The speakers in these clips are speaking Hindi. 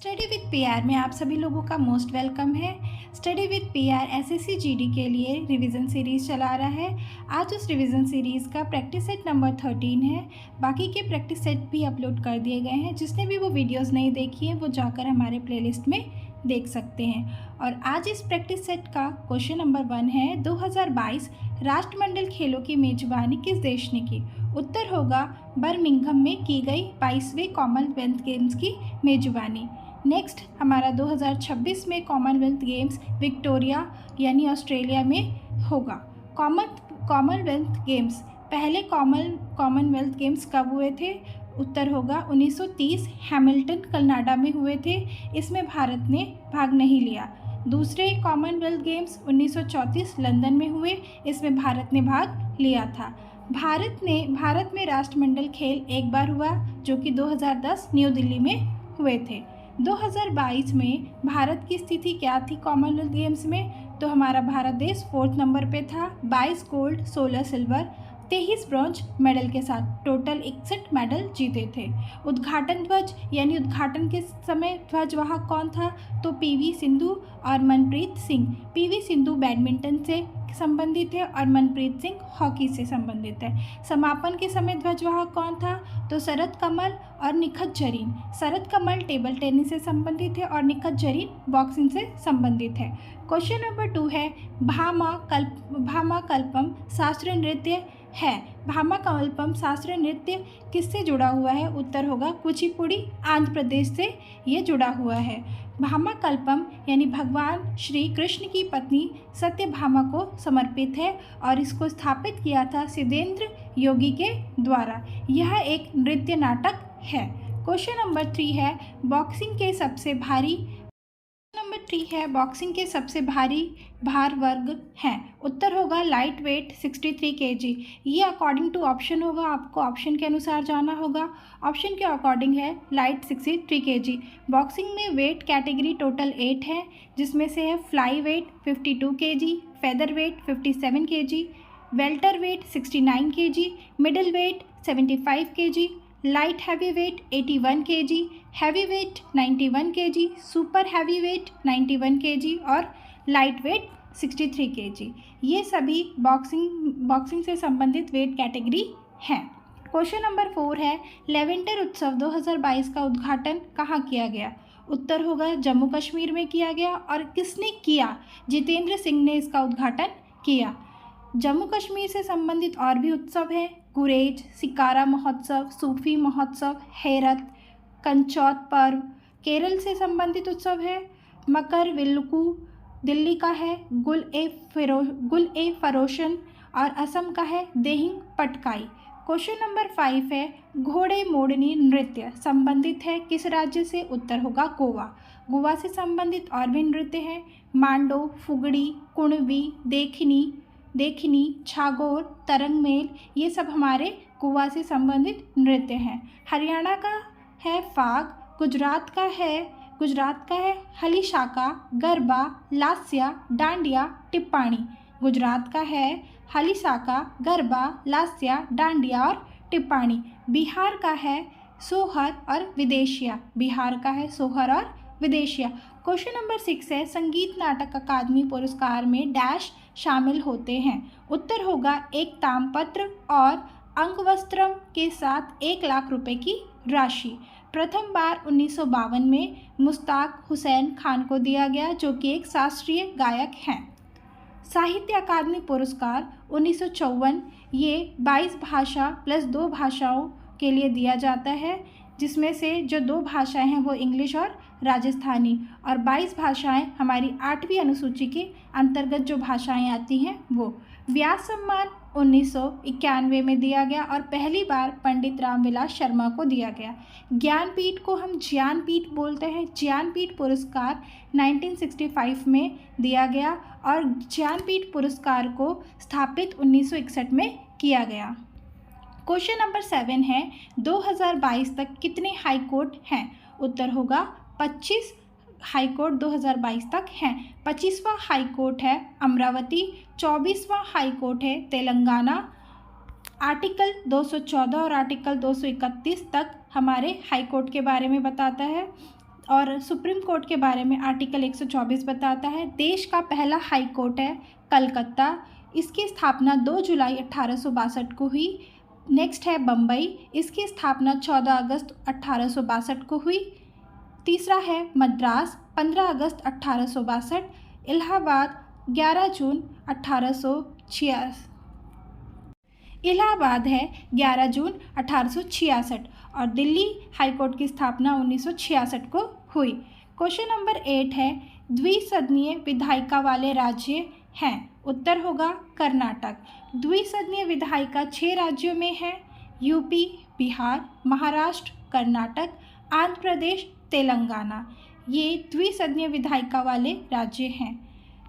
स्टडी विद पीआर में आप सभी लोगों का मोस्ट वेलकम है। Study with PR SSC GD के लिए रिवीजन सीरीज़ चला रहा है। आज उस रिवीजन सीरीज़ का प्रैक्टिस सेट नंबर 13 है। बाकी के प्रैक्टिस सेट भी अपलोड कर दिए गए हैं। जिसने भी वो वीडियोस नहीं देखी है वो जाकर हमारे प्लेलिस्ट में देख सकते हैं। और आज इस प्रैक्टिस सेट का क्वेश्चन नंबर 1 है, 2022 राष्ट्रमंडल खेलों की मेजबानी किस देश ने की? उत्तर होगा बर्मिंघम में की गई 22वें कॉमनवेल्थ गेम्स की मेजबानी। नेक्स्ट हमारा 2026 में कॉमनवेल्थ गेम्स विक्टोरिया यानी ऑस्ट्रेलिया में होगा। कॉमनवेल्थ गेम्स पहले कॉमनवेल्थ गेम्स कब हुए थे? उत्तर होगा 1930 हैमिल्टन कनाडा में हुए थे। इसमें भारत ने भाग नहीं लिया। दूसरे कॉमनवेल्थ गेम्स 1934 लंदन में हुए। इसमें भारत ने भाग लिया था। भारत में राष्ट्रमंडल खेल एक बार हुआ जो कि 2010 न्यू दिल्ली में हुए थे। 2022 में भारत की स्थिति क्या थी कॉमनवेल्थ गेम्स में? तो हमारा भारत देश 4th नंबर पे था। 22 गोल्ड, 16 सिल्वर, 23 ब्रॉन्ज मेडल के साथ टोटल 61 मेडल जीते थे। उद्घाटन ध्वज यानी उद्घाटन के समय ध्वजवाहक कौन था? तो पीवी सिंधु और मनप्रीत सिंह। पीवी सिंधु बैडमिंटन से संबंधित है और मनप्रीत सिंह हॉकी से संबंधित है। समापन के समय ध्वजवाहक कौन था? तो शरद कमल और निखत जरीन। शरद कमल टेबल टेनिस से संबंधित है और निखत जरीन बॉक्सिंग से संबंधित है। क्वेश्चन नंबर 2 है, भामा कल्पम शास्त्रीय नृत्य है। भामा कल्पम शास्त्रीय नृत्य किससे जुड़ा हुआ है? उत्तर होगा कुचिपुड़ी, आंध्र प्रदेश से ये जुड़ा हुआ है। भामा कल्पम यानी भगवान श्री कृष्ण की पत्नी सत्यभामा को समर्पित है और इसको स्थापित किया था सिद्धेंद्र योगी के द्वारा। यह एक नृत्य नाटक है। क्वेश्चन नंबर 3 है, बॉक्सिंग के सबसे भारी भार वर्ग हैं। उत्तर होगा लाइट वेट 63 kg। ये अकॉर्डिंग टू ऑप्शन होगा, आपको ऑप्शन के अनुसार जाना होगा। ऑप्शन के अकॉर्डिंग है लाइट 63 kg। बॉक्सिंग में वेट कैटेगरी टोटल 8 है, जिसमें से है fly weight 52 kg, feather weight 57 kg, welter weight 69 kg, middle weight 75 kg, light heavy weight 81 kg, heavy weight 91 kg, super heavy weight 91 kg और लाइट वेट 63 kg। ये सभी बॉक्सिंग से संबंधित वेट कैटेगरी हैं। क्वेश्चन नंबर 4 है, लेवेंटर उत्सव 2022 का उद्घाटन कहाँ किया गया? उत्तर होगा जम्मू कश्मीर में किया गया। और किसने किया? जितेंद्र सिंह ने इसका उद्घाटन किया। जम्मू कश्मीर से संबंधित और भी उत्सव हैं, गुरेज, सिकारा महोत्सव, सूफी महोत्सव, हेरत, कंचौत पर्व। केरल से संबंधित उत्सव है मकर विल्लुकु, दिल्ली का है गुल ए फरोशन और असम का है देहिंग पटकाई। क्वेश्चन नंबर 5 है, घोड़े मोड़नी नृत्य संबंधित है किस राज्य से? उत्तर होगा गोवा। गोवा से संबंधित और भी नृत्य हैं मांडो, फुगड़ी, कुणबी, देखनी, छागोर, तरंगमेल। ये सब हमारे गोवा से संबंधित नृत्य हैं। हरियाणा का है फाग, गुजरात का है हलीशाका, गरबा, लास्या, डांडिया, टिप्पाणी। गुजरात का है हलीशाका, गरबा, लास्या, डांडिया और टिप्पाणी। बिहार का है सोहर और विदेशिया। क्वेश्चन नंबर 6 है, संगीत नाटक अकादमी पुरस्कार में डैश शामिल होते हैं। उत्तर होगा एक तामपत्र और अंगवस्त्रम के साथ 1 लाख रुपए की राशि। प्रथम बार 1952 में मुश्ताक हुसैन खान को दिया गया, जो कि एक शास्त्रीय गायक हैं। साहित्य अकादमी पुरस्कार 1954, ये 22 भाषा प्लस 2 भाषाओं के लिए दिया जाता है, जिसमें से जो 2 भाषाएं हैं वो इंग्लिश और राजस्थानी, और 22 भाषाएं हमारी 8वीं अनुसूची के अंतर्गत जो भाषाएं आती हैं वो। व्यास सम्मान 1991 में दिया गया और पहली बार पंडित रामविलास शर्मा को दिया गया। ज्ञानपीठ को हम ज्ञानपीठ बोलते हैं। ज्ञानपीठ पुरस्कार 1965 में दिया गया और ज्ञानपीठ पुरस्कार को स्थापित 1961 में किया गया। क्वेश्चन नंबर 7 है, 2022 तक कितने हाई कोर्ट हैं? उत्तर होगा 25 हाई कोर्ट 2022 तक हैं। 25वां हाई कोर्ट है अमरावती, 24वां हाई कोर्ट है तेलंगाना। आर्टिकल 214 और आर्टिकल 231 तक हमारे हाई कोर्ट के बारे में बताता है। और सुप्रीम कोर्ट के बारे में आर्टिकल 124 बताता है। देश का पहला हाई कोर्ट है कलकत्ता, इसकी स्थापना 2 जुलाई 1862 को हुई। नेक्स्ट है बम्बई, इसकी स्थापना 14 अगस्त 1862 को हुई। तीसरा है मद्रास, 15 अगस्त 1862। इलाहाबाद 11 जून 1866, इलाहाबाद है 11 जून 1866। और दिल्ली हाईकोर्ट की स्थापना 1966 को हुई। क्वेश्चन नंबर 8 है, द्विसदनीय विधायिका वाले राज्य हैं। उत्तर होगा कर्नाटक। द्विसदनीय विधायिका 6 राज्यों में है, यूपी, बिहार, महाराष्ट्र, कर्नाटक, आंध्र प्रदेश, तेलंगाना। ये द्विसदनीय विधायिका वाले राज्य हैं।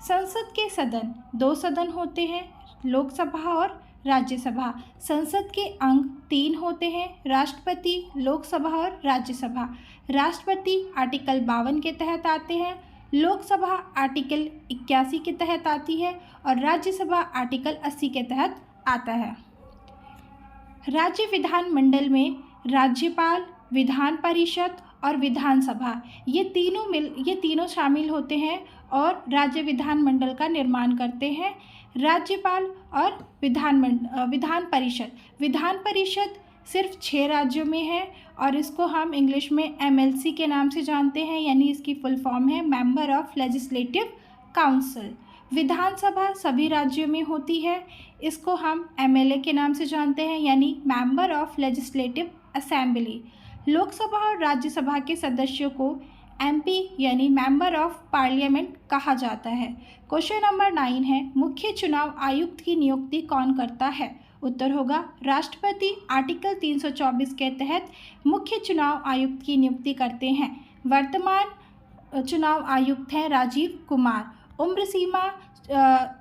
संसद के सदन 2 सदन होते हैं, लोकसभा और राज्यसभा। संसद के अंग 3 होते हैं, राष्ट्रपति, लोकसभा और राज्यसभा। राष्ट्रपति आर्टिकल 52 के तहत आते हैं, लोकसभा आर्टिकल 81 के तहत आती है और राज्यसभा आर्टिकल 80 के तहत आता है। राज्य विधानमंडल में राज्यपाल, विधान परिषद और विधानसभा ये तीनों शामिल होते हैं और राज्य विधानमंडल का निर्माण करते हैं। राज्यपाल और विधान परिषद सिर्फ 6 राज्यों में है और इसको हम इंग्लिश में MLC के नाम से जानते हैं, यानी इसकी फुल फॉर्म है मेंबर ऑफ लेजिस्लेटिव काउंसिल। विधानसभा सभी राज्यों में होती है, इसको हम MLA के नाम से जानते हैं, यानी member of legislative assembly. Lok Sabha और राज्यसभा के सदस्यों को MP यानी मेंबर ऑफ पार्लियामेंट कहा जाता है। क्वेश्चन नंबर 9 है, मुख्य चुनाव आयुक्त की नियुक्ति कौन करता है? उत्तर होगा राष्ट्रपति आर्टिकल 324 के तहत मुख्य चुनाव आयुक्त की नियुक्ति करते हैं। वर्तमान चुनाव आयुक्त हैं राजीव कुमार।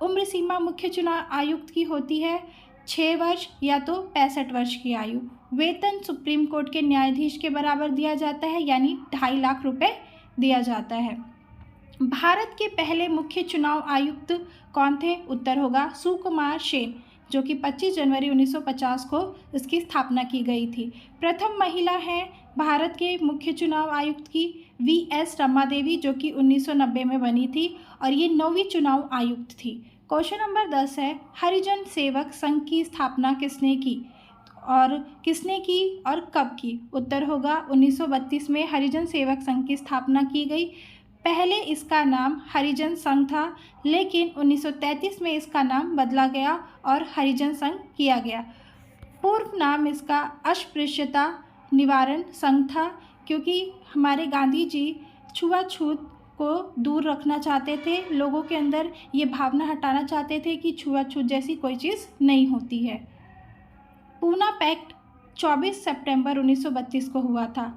उम्र सीमा मुख्य चुनाव आयुक्त की होती है 6 वर्ष या तो 65 वर्ष की आयु। वेतन सुप्रीम कोर्ट के न्यायाधीश के बराबर दिया जाता है, यानी 2.5 लाख रुपए दिया जाता है। भारत के पहले मुख्य चुनाव आयुक्त कौन थे? उत्तर होगा सुकुमार सेन, जो कि 25 जनवरी 1950 को इसकी स्थापना की गई थी। प्रथम महिला है भारत के मुख्य चुनाव आयुक्त की VS रमा देवी, जो कि 1990 में बनी थी और ये 9वीं चुनाव आयुक्त थी। क्वेश्चन नंबर 10 है, हरिजन सेवक संघ की स्थापना किसने की और कब की? उत्तर होगा 1932 में हरिजन सेवक संघ की स्थापना की गई। पहले इसका नाम हरिजन संघ था, लेकिन 1933 में इसका नाम बदला गया और हरिजन संघ किया गया। पूर्व नाम इसका अस्पृश्यता निवारण संघ था, क्योंकि हमारे गांधी जी छुआछूत को दूर रखना चाहते थे, लोगों के अंदर ये भावना हटाना चाहते थे कि छुआछूत जैसी कोई चीज़ नहीं होती है। पूना पैक्ट 24 सितंबर 1932 को हुआ था।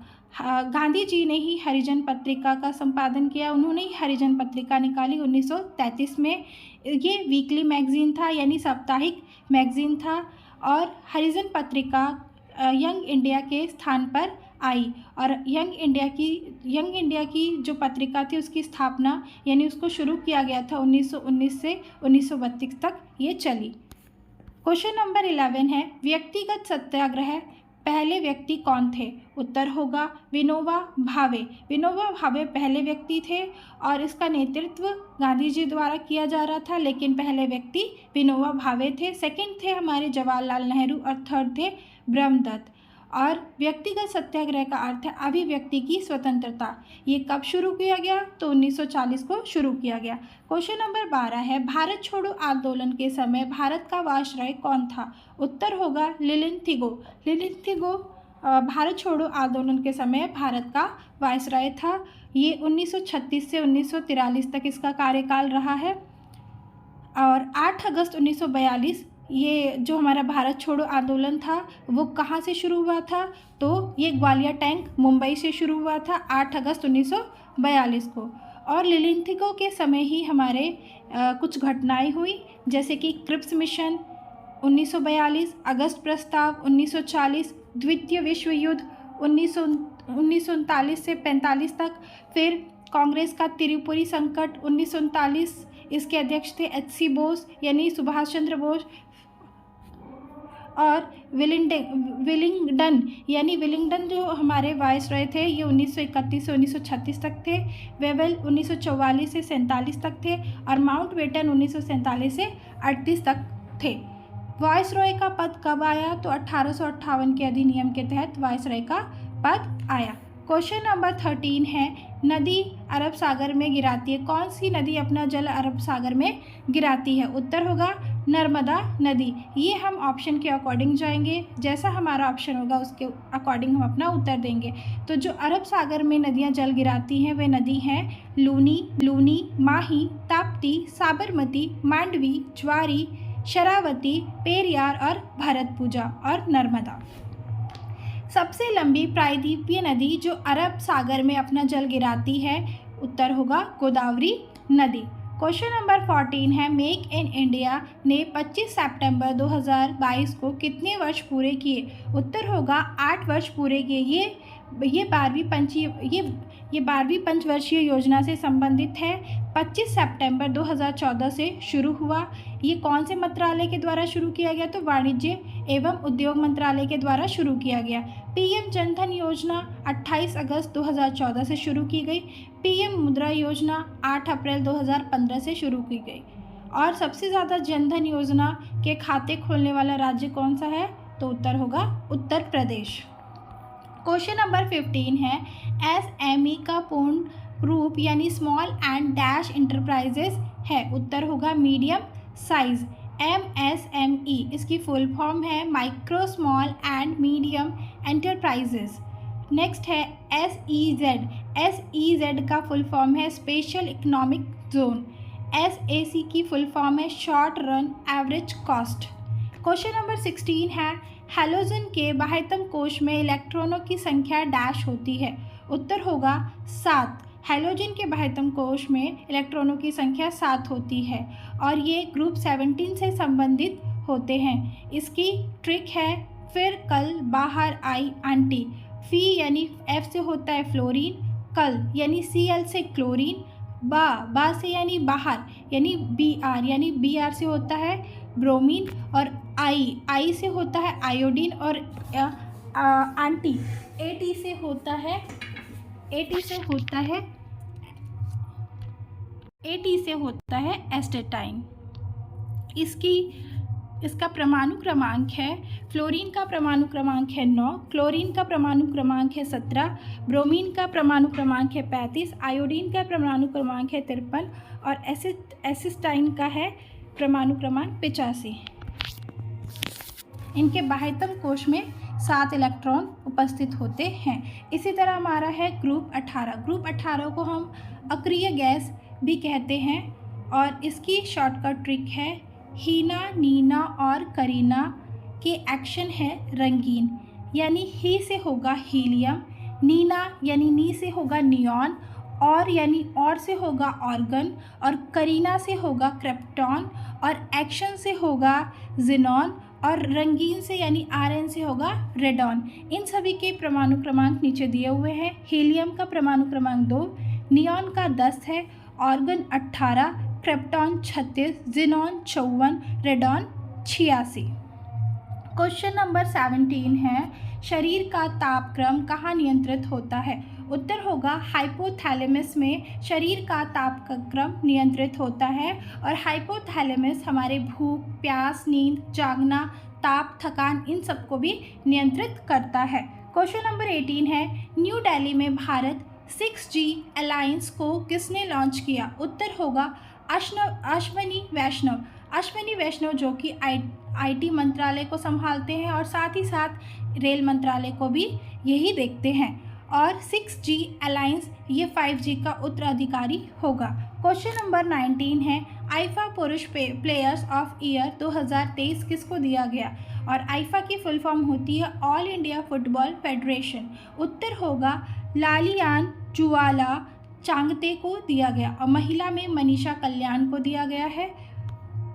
गांधी जी ने ही हरिजन पत्रिका का संपादन किया, उन्होंने ही हरिजन पत्रिका निकाली 1933 में। ये वीकली मैगजीन था, यानी साप्ताहिक मैगजीन था और हरिजन पत्रिका यंग इंडिया के स्थान पर आई और यंग इंडिया की जो पत्रिका थी उसकी स्थापना यानी उसको शुरू किया गया था 1919 से 1932 तक ये चली। क्वेश्चन नंबर 11 है, व्यक्तिगत सत्याग्रह पहले व्यक्ति कौन थे? उत्तर होगा विनोबा भावे। विनोबा भावे पहले व्यक्ति थे और इसका नेतृत्व गांधी जी द्वारा किया जा रहा था, लेकिन पहले व्यक्ति विनोबा भावे थे। सेकंड थे हमारे जवाहरलाल नेहरू और थर्ड थे ब्रह्मदत्त। और व्यक्तिगत सत्याग्रह का अर्थ है अभिव्यक्ति की स्वतंत्रता। ये कब शुरू किया गया? तो 1940 को शुरू किया गया। क्वेश्चन नंबर 12 है, भारत छोड़ो आंदोलन के समय भारत का वायसराय कौन था? उत्तर होगा लिलिंथिगो। लिलिंथिगो भारत छोड़ो आंदोलन के समय भारत का वायसराय था। ये 1936 से 1943 तक इसका कार्यकाल रहा है। और 8 अगस्त 1942 ये जो हमारा भारत छोड़ो आंदोलन था वो कहाँ से शुरू हुआ था? तो ये ग्वालियर टैंक मुंबई से शुरू हुआ था 8 अगस्त 1942 को। और लिलिंथिगो के समय ही हमारे कुछ घटनाएं हुई, जैसे कि क्रिप्स मिशन 1942, अगस्त प्रस्ताव 1940, द्वितीय विश्व युद्ध 1939 से 45 तक, फिर कांग्रेस का त्रिपुरी संकट 1939, इसके अध्यक्ष थे HC बोस यानी सुभाष चंद्र बोस। और विलिंगडन यानी विलिंगडन जो हमारे वाइसरॉय थे ये 1931 से 1936 तक थे। वेवेल 1944 से 47 तक थे और माउंटबेटन 1947 से 38 तक थे। वाइसरॉय का पद कब आया? तो 1858 के अधिनियम के तहत वाइसरॉय का पद आया। क्वेश्चन नंबर 13 है, नदी अरब सागर में गिराती है। कौन सी नदी अपना जल अरब सागर में गिराती है? उत्तर होगा नर्मदा नदी। ये हम ऑप्शन के अकॉर्डिंग जाएंगे, जैसा हमारा ऑप्शन होगा उसके अकॉर्डिंग हम अपना उत्तर देंगे। तो जो अरब सागर में नदियां जल गिराती हैं वे नदी हैं लूनी, माही, ताप्ती, साबरमती, मांडवी, ज्वारी, शरावती, पेरियार और भरतपुजा और नर्मदा। सबसे लंबी प्रायद्वीपीय नदी जो अरब सागर में अपना जल गिराती है, उत्तर होगा गोदावरी नदी। क्वेश्चन नंबर 14 है, मेक इन इंडिया ने 25 सितंबर 2022 को कितने वर्ष पूरे किए? उत्तर होगा 8 वर्ष पूरे किए। ये 12वीं पंचवर्षीय योजना से संबंधित है। 25 सितंबर 2014 से शुरू हुआ। ये कौन से मंत्रालय के द्वारा शुरू किया गया? तो वाणिज्य एवं उद्योग मंत्रालय के द्वारा शुरू किया गया। पीएम जनधन योजना 28 अगस्त 2014 से शुरू की गई। पीएम मुद्रा योजना 8 अप्रैल 2015 से शुरू की गई। और सबसे ज़्यादा जनधन योजना के खाते खोलने वाला राज्य कौन सा है? तो उत्तर होगा उत्तर प्रदेश। क्वेश्चन नंबर 15 है, एसएमई का पूर्ण रूप यानी स्मॉल एंड डैश इंटरप्राइजेस है। उत्तर होगा मीडियम साइज। MSME इसकी फुल फॉर्म है micro small and medium enterprises. Next है SEZ का फुल फॉर्म है स्पेशल इकोनॉमिक जोन। SAC की फुल फॉर्म है short run average cost. Question number 16 है, हैलोजन के बाह्यतम कोश में इलेक्ट्रॉनों की संख्या डैश होती है। उत्तर होगा 7। हैलोजन के बाह्यतम कोश में इलेक्ट्रॉनों की संख्या 7 होती है और ये ग्रुप 17 से संबंधित होते हैं। इसकी ट्रिक है फिर कल बाहर आई आंटी। फी यानी F से होता है फ्लोरीन, कल यानी Cl से क्लोरीन, बा से यानी बाहर यानी Br यानी Br से होता है ब्रोमीन और आई से होता है आयोडीन और आंटी AT से होता है एस्टेटाइन। इसका परमाणु क्रमांक है, फ्लोरीन का परमाणु क्रमांक है 9, क्लोरीन का परमाणु क्रमांक है 17, ब्रोमीन का परमाणु क्रमांक है 35, आयोडीन का परमाणु क्रमांक है 53 और एसिस्टाइन का है परमाणु क्रमांक 85। इनके बाह्यतम कोश में 7 इलेक्ट्रॉन उपस्थित होते हैं। इसी तरह हमारा है ग्रुप 18। ग्रुप 18 को हम अक्रिय गैस भी कहते हैं और इसकी शॉर्टकट ट्रिक है हीना, नीना और करीना के एक्शन है रंगीन। यानी ही से होगा हीलियम, नीना यानी नी से होगा नियॉन, और यानी और से होगा ऑर्गन और करीना से होगा क्रिप्टॉन और एक्शन से होगा जिनॉन और रंगीन से यानी Rn से होगा रेडॉन। इन सभी के परमाणु क्रमांक नीचे दिए हुए हैं। हीलियम का परमाणु क्रमांक 2, नियॉन का 10 है, organ 18, krypton 36, xenon 54, radon 86। Question number 17 है, शरीर का तापक्रम कहाँ नियंत्रित होता है? उत्तर होगा हाइपोथैलेमस में शरीर का तापक्रम नियंत्रित होता है और हाइपोथैलेमस हमारे भूख, प्यास, नींद, जागना, ताप, थकान इन सबको भी नियंत्रित करता है। क्वेश्चन नंबर 18 है, न्यू दिल्ली में भारत 6G अलायंस को किसने लॉन्च किया? उत्तर होगा अश्वनी वैष्णव जो कि IT मंत्रालय को संभालते हैं और साथ ही साथ रेल मंत्रालय को भी यही देखते हैं। और 6G अलायंस ये 5G का उत्तराधिकारी होगा। क्वेश्चन नंबर 19 है, आईफा पुरुष प्लेयर्स ऑफ ईयर 2023 किसको दिया गया? और आईफा की फुल फॉर्म होती है ऑल इंडिया फुटबॉल फेडरेशन। उत्तर होगा लालियान जुवाला चांगते को दिया गया और महिला में मनीषा कल्याण को दिया गया है।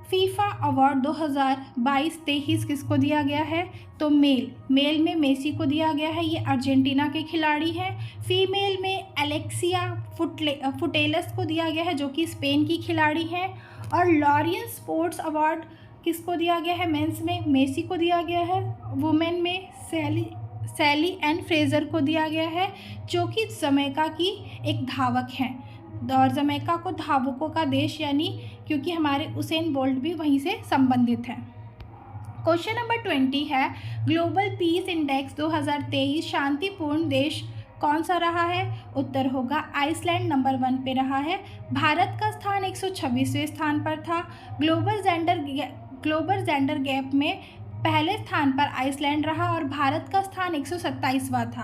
फीफा अवार्ड 2022-23 किसको दिया गया है? तो मेल में मेसी को दिया गया है, ये अर्जेंटीना के खिलाड़ी हैं। फीमेल में एलेक्सिया फुटेलस को दिया गया है जो कि स्पेन की खिलाड़ी हैं। और लॉरियन स्पोर्ट्स अवार्ड किसको दिया गया है? मेंस में मेसी को दिया गया है। वुमेन में सैली एंड फ्रेज़र को दिया गया है, जो कि जमैका की एक धावक हैं। और जमैका को धावकों का देश यानी, क्योंकि हमारे उसेन बोल्ट भी वहीं से संबंधित हैं। क्वेश्चन नंबर 20 है, ग्लोबल पीस इंडेक्स 2023 शांतिपूर्ण देश कौन सा रहा है? उत्तर होगा आइसलैंड नंबर 1 पे रहा है। भारत का स्थान 126वें स्थान पर था। ग्लोबल जेंडर गैप में पहले स्थान पर आइसलैंड रहा और भारत का स्थान 127वां था।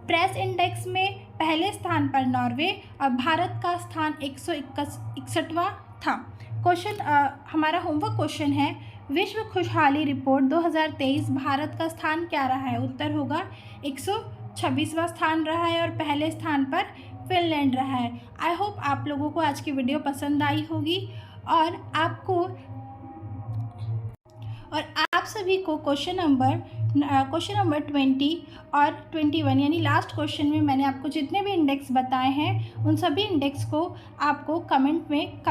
प्रेस इंडेक्स में पहले स्थान पर नॉर्वे और भारत का स्थान 161वां था। क्वेश्चन हमारा होमवर्क क्वेश्चन है, विश्व खुशहाली रिपोर्ट 2023 भारत का स्थान क्या रहा है? उत्तर होगा 126वां स्थान रहा है और पहले स्थान पर फिनलैंड रहा है। आई होप आप लोगों को आज की वीडियो पसंद आई होगी और आप सभी को क्वेश्चन नंबर 20 और 21 यानी लास्ट क्वेश्चन में मैंने आपको जितने भी इंडेक्स बताए हैं उन सभी इंडेक्स को आपको कमेंट में